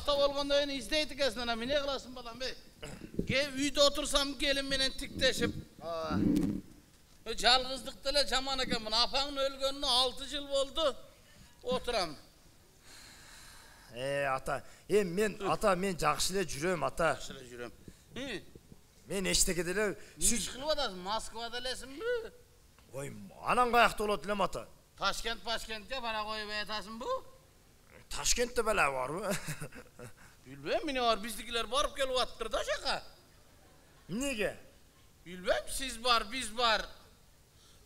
ata bolganda beni izdeydi kesin ana. Ne kılasın balam be? Uyda otursam gelin menen tikteşip. Жалғыздықты эле жаман экен. Мына апаңдын өлгөнүнө 6 жыл болду. Отурам. Ата, мен жакшы эле жүрөм, ата. Жакшы эле жүрөм. Мен эчтеке деле Сиз кылып атасыз? Москвада элесиңби? Ой, анан каякта болот элем, ата. Ташкентке бара коюп атасыңбы? Ташкентте беле барбы? Билбейм, эмне бар, биздикилер барып келип атыптыр да жака. Эмнеге? Билбейм, сиз бар, биз бар.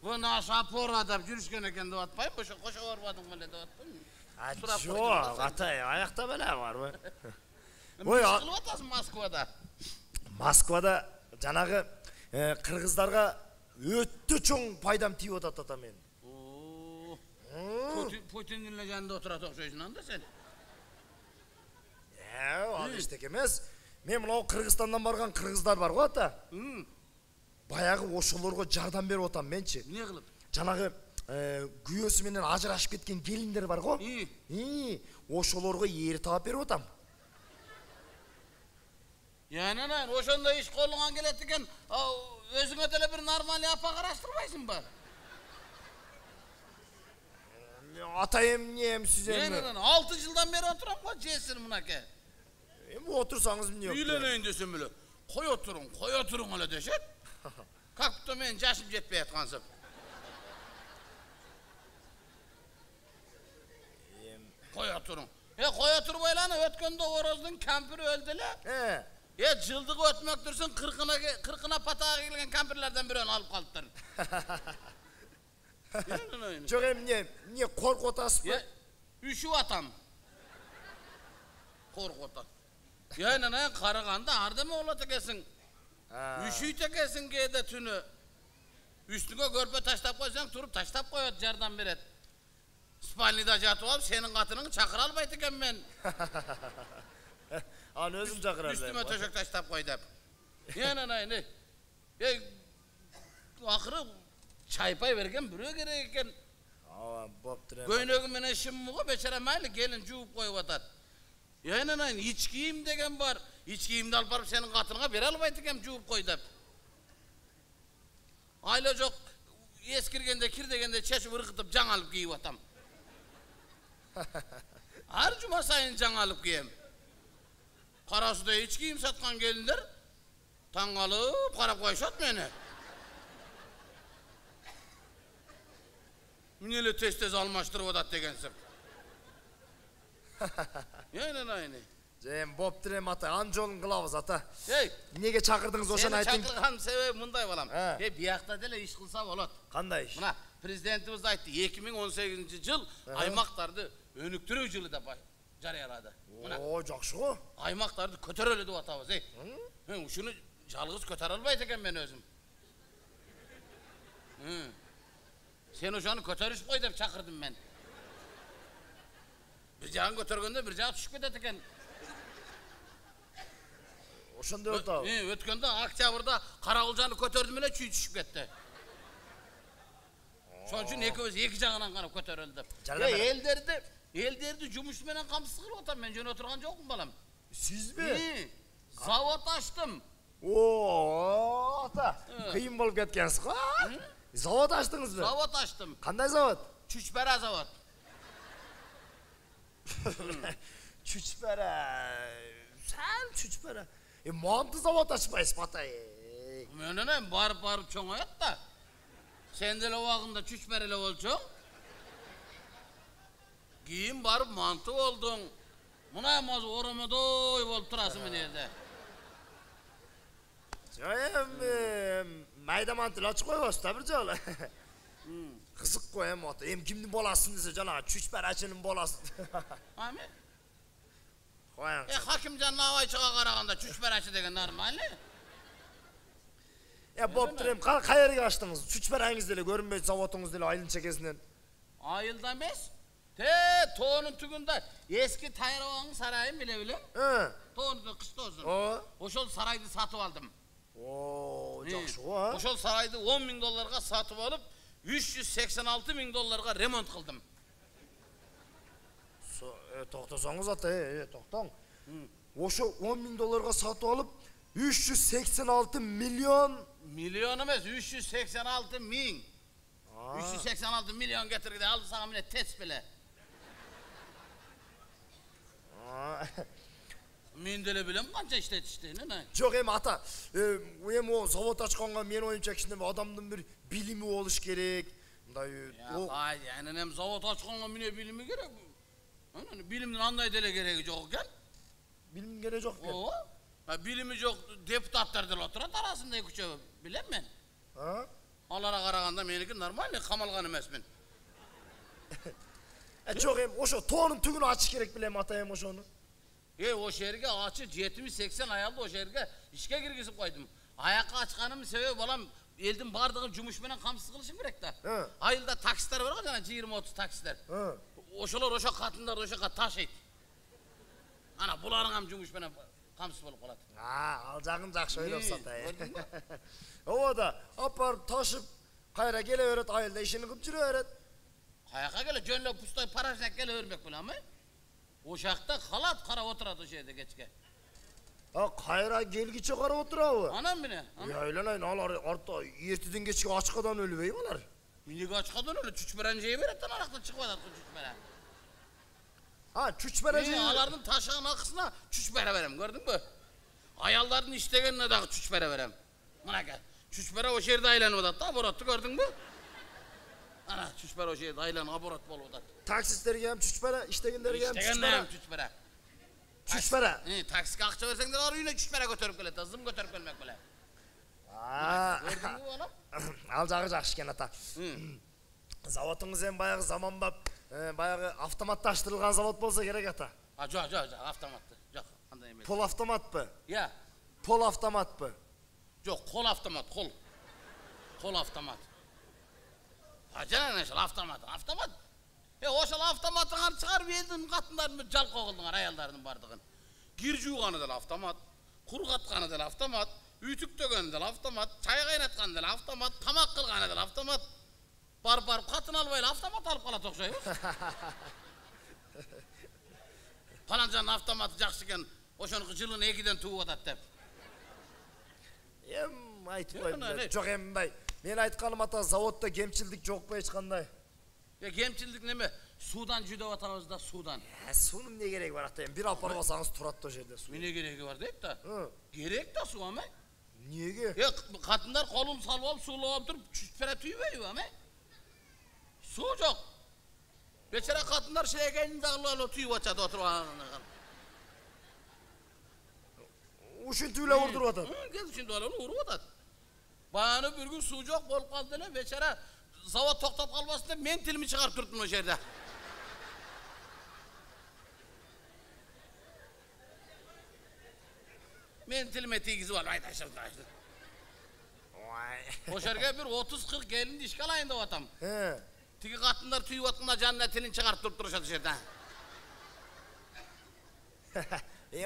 Бuna şapor adam жүрüşкен екен деп атпайм, ошо кошо барбадың беле деп атпайм. Жок, атай, аякта беле барбы? Ой, кылып атасың Москвада? Москвада жанагы кыргыздарга өтө чоң пайдам тийип атат ата мен. Путиндин эле жанында отурат окшойсуң анда сен. Ал эчтеке эмес. Мен мына Кыргызстандан барган кыргыздар бар го ата. Баягы ошолорго жардам берип атам менчи. Эмне кылып? Жанагы күйөөсү менен ажырашып кеткен келиндер бар го. Ошолорго ээр таап берип атам. Янанан ошондой иш колуңан келет экен, өзүңө деле бир нормальный апа караштырбайсыңбы? Ата эмне сиз эми? Янанан 6 жылдан бери отурам го, жесин мынаке. Эми отурсаңыз эмне жок? Үйлөнөйүн десем эле, кой отуруң эле дешет. Как будто мен жашым жетпей аткансып. Коя туруң. Коя турбайланы, өткөндө Ороздун кампири өлдү эле. Жылдыгы өтмөк турсун, 40-на патага келген кампирлерден бирөөнү алып калыптыр. Жок эмне коркуп атасызбы? Үшүп атам. Коркуп атат. Янана караганда ардеме болот экенсиң. Үшүйт экенсиң кээде түнү. Үстүңө көрпө таштап койсоң, туруп таштап коет, жардам берет. Спальныйда жатып алып, сенин катының чакыра албайт экен мен. Аны өзүм чакыра албайм. Үстүмө төшөк таштап кой деп. Янанайны. Акыры чайпай берген бирөө керек экен. Боптур. Көйнөгү менен шыммыгы бечара майли келин жууп коюп атат. Янанайын ич кийим деген бар. Ич кийимди алып барып сенин катыңга бере албайт экен жууп кой деп. Айла жок, эскиргенде, кир дегенде чечип ыргытып жаңа алып кийип атам. Ар жума сайын жаңа алып кийем. Кара суда ич кийим саткан келиндер таң калып карап коюшат мени. Эмне эле тез алмаштырып атат дегенсип. Янанайны. Боптур эми ата, ан жолун кылабыз ата. Эмнеге чакырдыңыз ошону айтың. Сени чакырган себеби мындай балам. Биякта деле иш кылса болот. Кандай иш? Мына президентибиз айтты, 2018-жыл аймактарды өнүктүрүү жылы деп жарыялады. Жакшы го. Аймактарды көтөрөлү деп атабыз, Ушуну жалгыз көтөрө албайт экен мен өзүм. Сен ошону көтөрүш кой деп чакырдым мен. Бир жагын көтөргөндө бир жагы түшүп кетет экен. Ошондой атабы. Өткөндө октябрда Карагылжаны көтөрдүм эле чүй түшүп кетти. Ошон үчүн экөөбүз эки жагынан карап көтөрөлдү. Элдерди жумуш менен камсыз кылып атам, мен жөн отурган жокмун балам. Сизби? Завод ачтым. Ата, кыйын болуп кеткенсиз го. Завод ачтыңызбы? Завод ачтым. Кандай завод? Чүчпара завод. Чүчпара. Сәл чүчпара. Манты завод ачпайсызбы ата? Менен барып чоңоет да. Сен деле убагында чүчпара эле болчуң. Кийин барып манты болдуң. Мына мазы оромодой болуп турасың мен жерде. Майда мантыл ачып койбосуз да бир жолу. Кызык го эми ата. Эми кимдин баласын десе жанагы чүчпарачынын баласы. Ами? Кояңыз. Хакимжан Абайчыга караганда чүчпарачы деген нормальный. Боптур эми кайерге ачтыңыз? Чүчпараңыз деле көрүнбөйт, заводуңуз деле айылдын чекесинен. Айылда эмес. Тоонун түгүндө эски Тайрабаңдын сарайын биле билем. Тоонун кыштоосун. Ошол сарайды сатып алдым. Жакшы го. Ошол сарайды $10.000 сатып алып, $386.000 ремонт кылдым. Токтосоңуз ата, токтоң. Ошо 10 000 долларга сатып алып, 386 миллион. Milyon emez, 386 min. 386 milyon getirdi, aldı sana mine test bile. Мен деле билем канча иштетиштигин, не? Жок, эми ата, эми о завод ачканга мен оюмча кичине адамдын бир билими болуш керек. Мындай Yani zavod açkanga mine bilimi gerek. Bilimden anday dele gereği yok eкен. Билим керек жок экен. Oo. Bilimi yok, deputatlar dele oturat arasında üçü, bilem men. Alara karaganda meniki normal, kamalgan emesmin. Жок, эми ошо тоонун түгүн ачыш керек билем ата, эми ошону. O şehirge açı 70-80 ayaldı o şehirge işe girgizip koydum. Ayakka açkanımın sebebi balam eldim bardığım cumuşmenen kamsız kılışım gerek da. Ayılda taksitler var ya 20-30 taksitler. Oşalar oşa katınlar oşa kat taş et. Ana buların ham cumuşmenen kamsız bolup kaladı. Alacağın жақсы ойлопсун ата. Ооба да, апарып ташып, кайра келе берет, айылда ишини кылып жүрө берет. Kayaka gele jönle pustay parasına gele örmek bile ama. Oşakta kalat kara oturat o şeyde geçke. Kayra gelgiçe karap oturabı? Anam mine. Ya aylanayın, alar artta erteden geçke açkadan ölübeyim alar. Minik açkadan öyle çüçberenciye veretten arakta çıkmadan çüçbere. Çüçberenciye? Alarının taşağın akısına çüçbere verem, gördün mü? Ayalların iştegenine dağı çüçbere verem. Buna gel. Çüçbere o şehirde aylanı odattı, aboratı gördün mü? Ana çüçbere o şehirde aylanı aborat bol odattı. Taksistlerge hem çüçbere, iştegenlerge hem çüçbere. İştegenle hem çüçbere. Çüçbere? Taksi akça versen de arayına çüçbere götürüp geledi, zım götürüp gelmek bile. Gördün mü oğlum? Alacağı жақсы eкен ата. Заводыңыз hem баягы заманбап, баягы автоматташтырылган завод болса керек ата. Жоқ, автоматты. Жоқ, андай емес. Pol avtomat mı? Ya. Pol avtomat mı? Жоқ, kol avtomat, kol. Kol avtomat. Canım neşel avtomat. Oşal avtomatın çıkarıp elдің қатындарын жал қоғылдың ayallarının bardığın. Gir juğanı da avtomat, kuru katkanı da avtomat, ütük tögeni de avtomat, çay kaynatkanı da avtomat, tamak kılganı da avtomat. Barıp katın albayla avtomat alıp kala tokşayı. Falancanın avtomatı жақшыken oşanıkı жылын ekiden tuğu adat dep. Em aytpayм. Жок эми мындай. Мен айтканым ата, заводда кемчилдик жок бу эч кандай. Ya kemçildik neme? Sudan jüdep atabız da sudan. Sunun ne gereği var ata? Bir apar basanız turat da jerde su. Ne gereği var deyip da. Gerek da su ama. Niye? Ya kadınlar kolum salып alıp sulu alıp durup çüspere tüyübeyi ama. Su yok. Beçere kadınlar şeye gelince dağlarla tüyüp açadı oturup. Uşun tüyle vurdurup atat. Gel şimdi öyle vurup atat. Bana bir gün su yok bolup kaldı ne beçere. Zavod toktap kalmasın da men tilimi çıkarıp durdum o yerde. Men tilime tegizi var, aytaşır. O şerge bir 30-40 gelin işgal ayında vatam. Tiki katınlar tüyü vatında canına tilini çıkarıp durup duruşa dışarıda.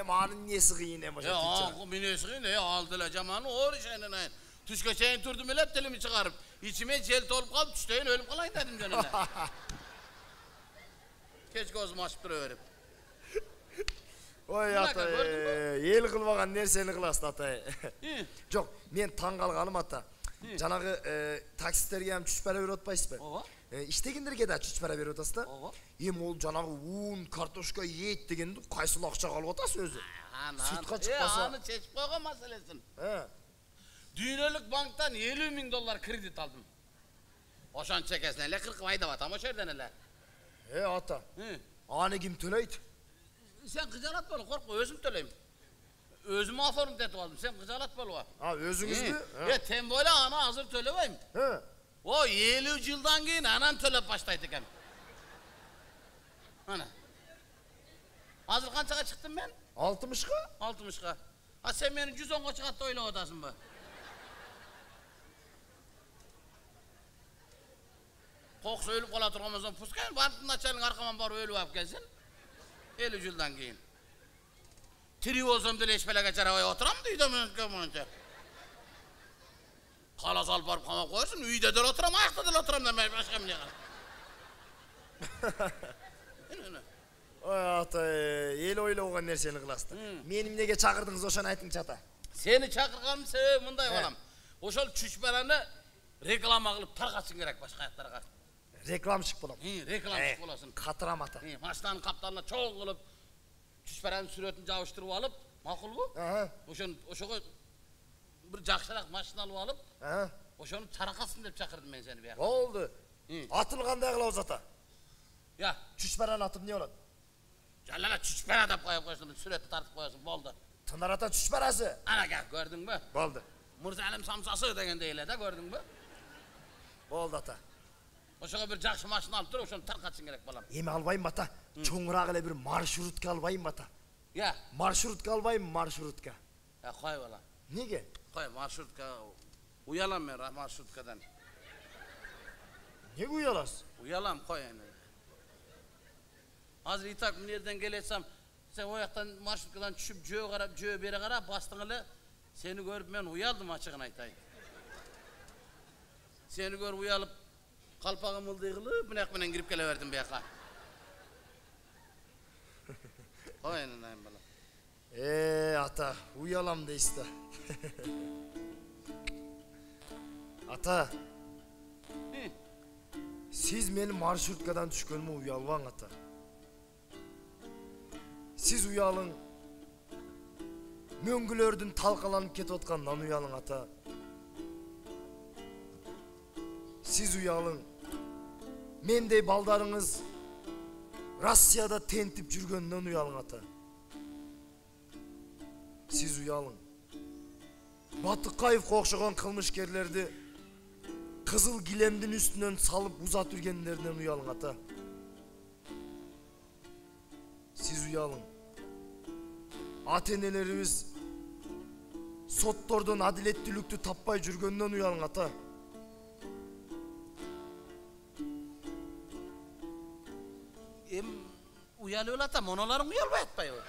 Anın niyesi kıyın hem Ya niyesi kıyın ya aldılar camanı o şeyden ayın. Tüşke şeyin turdum ile tilimi çıkarıp. İçime jelt olup kalıp tüşteyin ölüp kalayın dedim canına. Keşke gözümü açıp duruverip. Oy ata, el kılmagan nerseni kılasın ata. Yok, men taң kalganım ata. Janagı taksistlerge hem çüçpere berip atpayсыз mı? İşteginlerge de çüçpere berip atasыз da. Em ol janagı un, kartoşka, et degendi kaysıl akça kalıp atasыз özü. Sütka çıkpasa. Anı çeşip koygan masalesin. Dünyelük banktan 50 000 dolar kredit aldım. Oşan çekesin hele 40 ayda vatam o şerden hele. Ata, anı kim töleydi? Sen kıcalat bolu korkma özüm töleyim. Özümü aforum tetip aldım sen kıcalat bolu. Özünüz mü? Tem böyle ana hazır töleyim. O 50 yıldan keyin anan tölep başlaydı eken. Ana. Hazır kançaga çıktım ben? 60'ga? 60'ga. Sen beni 110'ga çıkarttı öyle odasın bu. Kokusu ölüp kala turgamazdan puskayın, bantın açarın arkaman barı ölüp alıp gelsin. 50 yıldan keyin. Tiri olsam dile eşpele geçer havaya oturam da uyda mı? Kala salıp barıp kama koyarsın, uyda dil oturam, ayakta dil oturam demeye başka mı ne kadar? Ой атай, ел ойлогон нерсени кыласыз. Мени эмнеге чакырдыңыз, ошону айтыңчы ата. Сени чакырганымдын себеби мындай балам. Ошол чүчпараны реклама кылып таркатышың керек башка жактарга. Рекламщик болом. Рекламщик болосуң. Катырам ата. Машинанын капталына чоң кылып чүчпаранын сүрөтүн жабыштырып алып, макулбу? Ошого бир жакшыраак машина алып алып, ошону таркатсын деп чакырдым мен сени бияка. Болду. Атын кандай кылабыз ата? Я, Чүчпаранын аты эмне болот? жалала чүчпара деп коюп койсоң, сүрөттү тартып коесуң, болду. Тынар ата чүчпарасы. Ана кеп көрдүңбү? Болду. Мырзалим самсасы дегендей эле да, көрдүңбү? Болду ата. Ошого бир жакшы машина алып туруп, ошону таркатышың керек балам. Эми албайм ата. Чоңураак эле бир маршрутка албайм ата. Я, Маршрутка албайм, маршрутка. кой балам. Неге? Кой, маршрутка. Уялам мен маршруткадан. Неге уяласыз? Уялам, кой эми. Азыр итак мынерден келесем, сен ояктан маршруткадан түшүп жөө карап, жөө бере карап, бастың эле. Сени көрүп мен уялдым, ачыгын айтайын. Сени көрүп уялып, калпагым ылдый кылып, мынак менен кирип келе бердим бияка. Кой эми балам. Ата, уялам дейсиз да. Ата. Сиз мени маршруткадан түшкөнүмө уялбаң ата. Сиз уялың. Мөңгүлөрдүн талкаланып кетип атканынан уялың ата. Сиз уялың. Мендей балдарыңыз Россияда тентип жүргөнүнөн уялың ата. Сиз уялың. Батыкаевга окшогон кылмышкерлерди кызыл килемдин үстүнөн салып узатып жүргендеринен уялың ата. Сиз уялың. Ата-энелерибиз соттордон адилеттүүлүктү таппай жүргөнүнөн уялың ата. Уялып эле ата, моноларың уялбай атпайбы?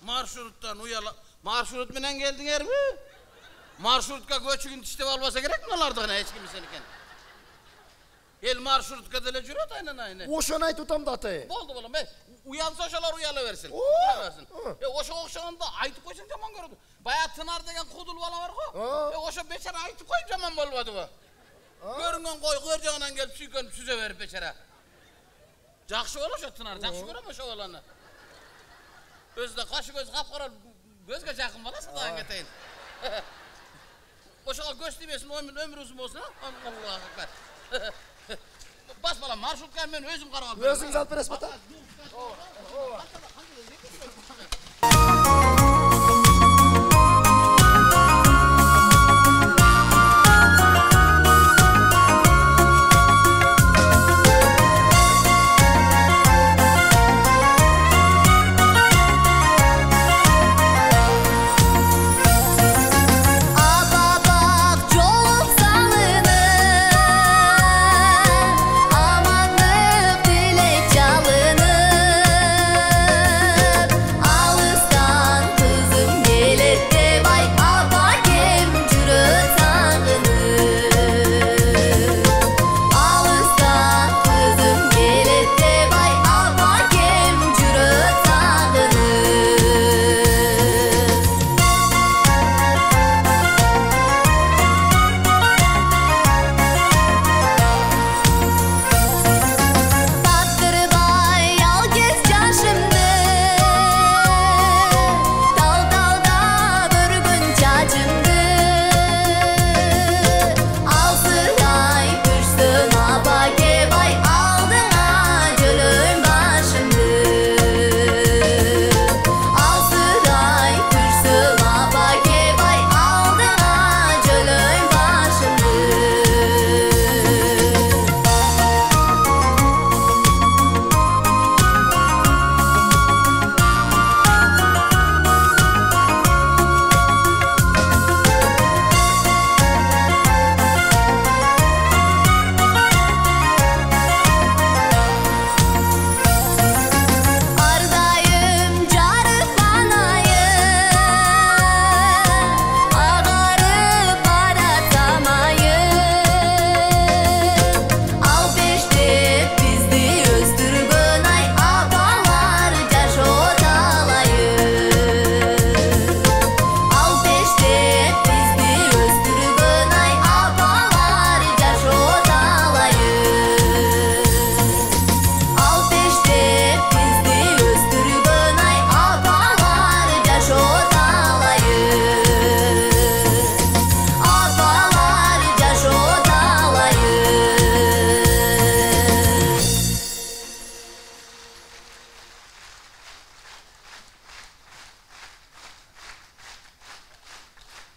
Marşruttан уяла. Marşrut менен келдиңерби? Marşrutка көчүгүн иштеп албаса керек мыналарды гана эч ким сенекен. Эл маршрутка деле жүрөт айнан. Ошону айтып атам да ата. Болду балам, уялса ошолор уяла берсин. Ошого окшогондо айтып койсоң жаман көрөт. Бая Тынар деген кудул бала бар го. Ошо бечара айтып коюп жаман болбодубу? Көрүнгөн кой көр жагынан келип сүйкөнүп сүзө берип бечара. Жакшы боло ошо Тынар, жакшы көрөм ошо баланы. Өзү да кашы көз капкара, көзгө жакын бала садан кетейин. Ошого көз тийбесин, өмүр узун болсун, Аллаху акбар. Бас балам, маршрутка мен өзүм карап алып. Өзүңүз алып бересиз ата? Amanlık dilek çalını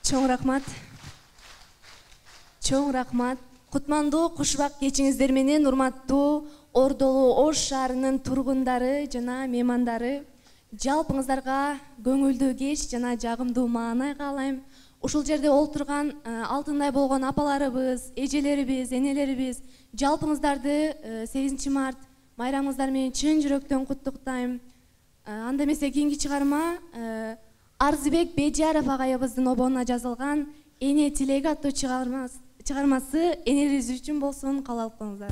Чоң рахмат. Чоң рахмат. Кутмандуу кушбак кечиңиздер менен урматтуу Ордолу Ош шаарынын тургундары жана меймандары. Жалпыңыздарга көңүлдүү кеч жана жагымдуу маанай каалайм. Ушул жерде олтурган алтындай болгон апаларыбыз, эжелерибиз, энелерибиз, жалпыңыздарды 8 март майрамыңыздар менен чын жүрөктөн куттуктайм. Анда эмесе кийинки чыгарма Арзыбек Бежаров агайыбыздын обонуна жазылган Эне тилеги аттуу чыгармасы энелерибиз үчүн болсун, кабыл алыңыздар.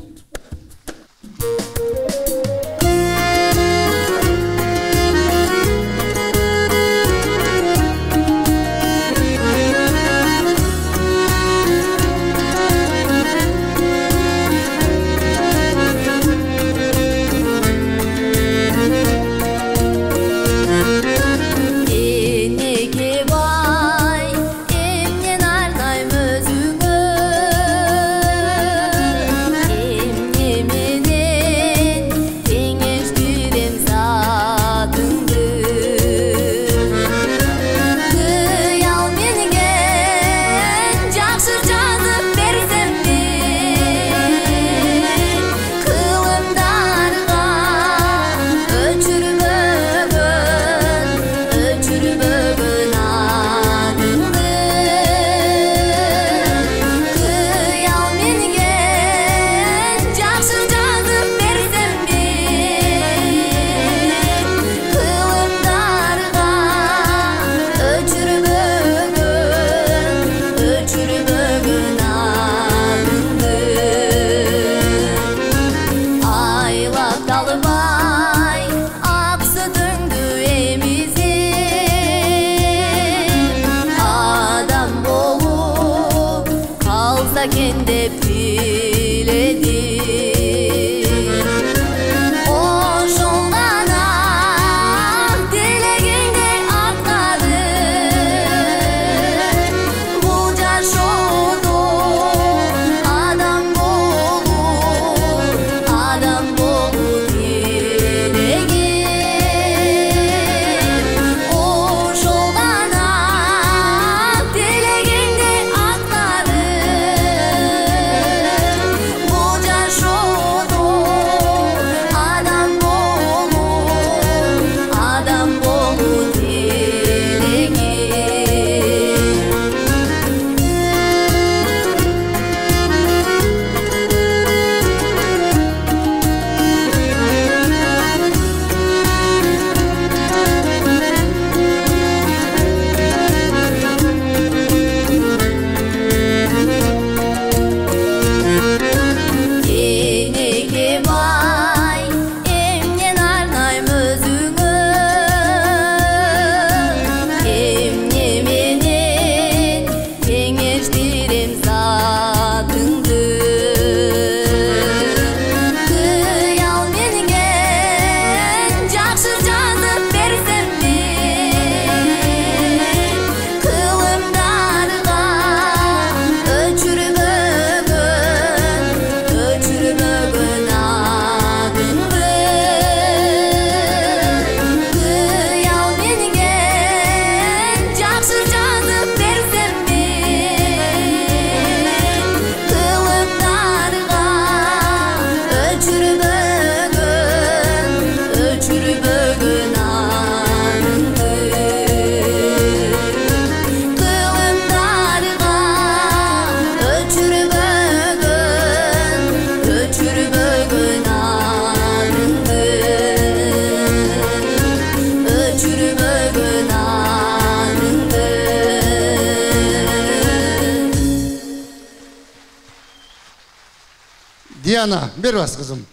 Диана, бер бас кызым.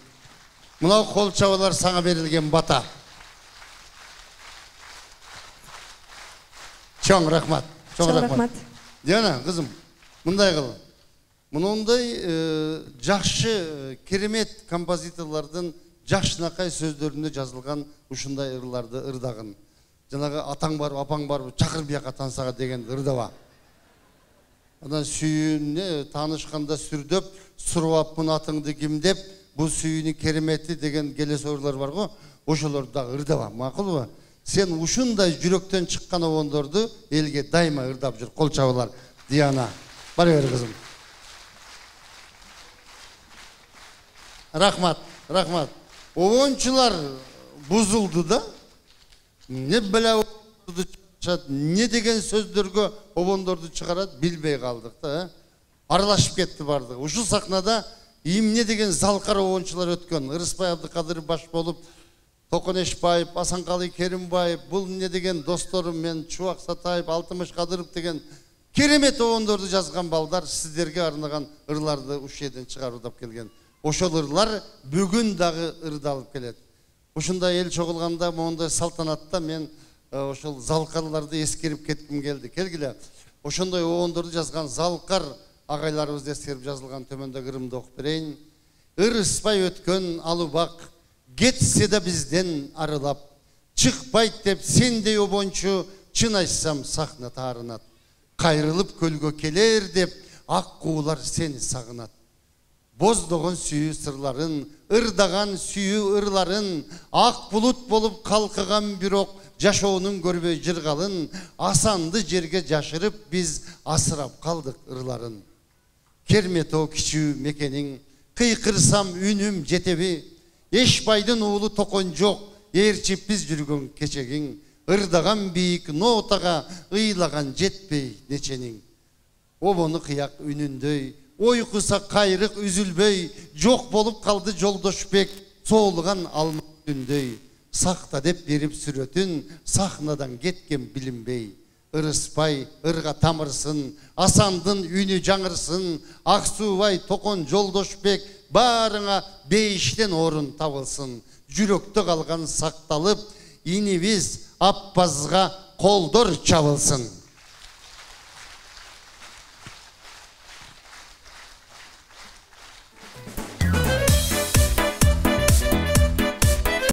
Мынау кол чабалар саңа берилген бата. Чоң рахмат. Чоң рахмат. Диана, кызым, мындай кыл. Мындай жакшы керемет композиторлордун жакшынакай сөздөрүндө жазылган ушундай ырларды ырдагын. Жанагы атаң бар, апаң бар, чакыр бияка тансага деген ырдава. Анан сүйүүнү таанышканда сүрдөп, сурабапмын атыңды кимдеп, бул сүйүүнүн керемети деген келес ырлар бар го, ошолорду дагы ырдава, макулбу? Sen ушундай жүрөктөн чыккан обондорду элге дайыма ырдап жүр. Кол чабуулар. Диана. Бара бер кызым. Рахмат, рахмат. Обончулар бузулду да. Не беле не деген сөздөргө обондорду чыгарат билбей калдык да. Аралашып кетти бардык. Ушул сахнада эмне деген залкар обончулар өткөн. Ырысбай Абдыкадыров баш болуп, Токон Эшбаев, Асанкалы Керимбаев, бул эмне деген досторум мен, Чубак Сатаев, Алтымыш Кадыров деген керемет обондорду жазган балдар сиздерге арнаган ырларды ушул жерден чыгарып келген. Ошол ырлар бүгүн дагы ырдалып келет. Ушундай эл чогулганда, мондай салтанатта мен ошол залкарларды эскерип кетким келди. Келгиле. Ошондой обондорду жазган залкар агайларыбызды эскерип жазылган төмөндө ырымды окуп берейин. Ырыспай өткөн алубак кетсе да бизден арылап, чыкпайт деп сендей обончу чын айтсам сахна таарынат. Кайрылып көлгө келер деп ак куулар сени сагынат. Боздогон сүйүү сырларын, ырдаган сүйүү ырларын, ак булут болуп калкыган бирок жашоонун көрбөй жыргалын, асанды жерге жашырып биз асырап калдык ырларын. Кермето кичүү мекениң, кыйкырсам үнүм жетеби, Эшбайдын уулу Токон жок, ээрчип биз жүргөн кечегиң, ырдаган бийик нотага ыйлаган жетпей нечениң. Обону кыяк үнүндөй, ойкуса кайрык үзүлбөй, жок болуп калды Жолдошбек, соолуган алма түндөй. Сакта деп берип сүрөтүн, сахнадан кеткен билинбей. Ырыспай ырга тамырсын, Асандын үнү жаңырсын, Аксубай, Токон, Жолдошбек баарыңа бейиштен орун табылсын. Жүрөктө калган сакталып, инибиз Аппазга колдор чабылсын.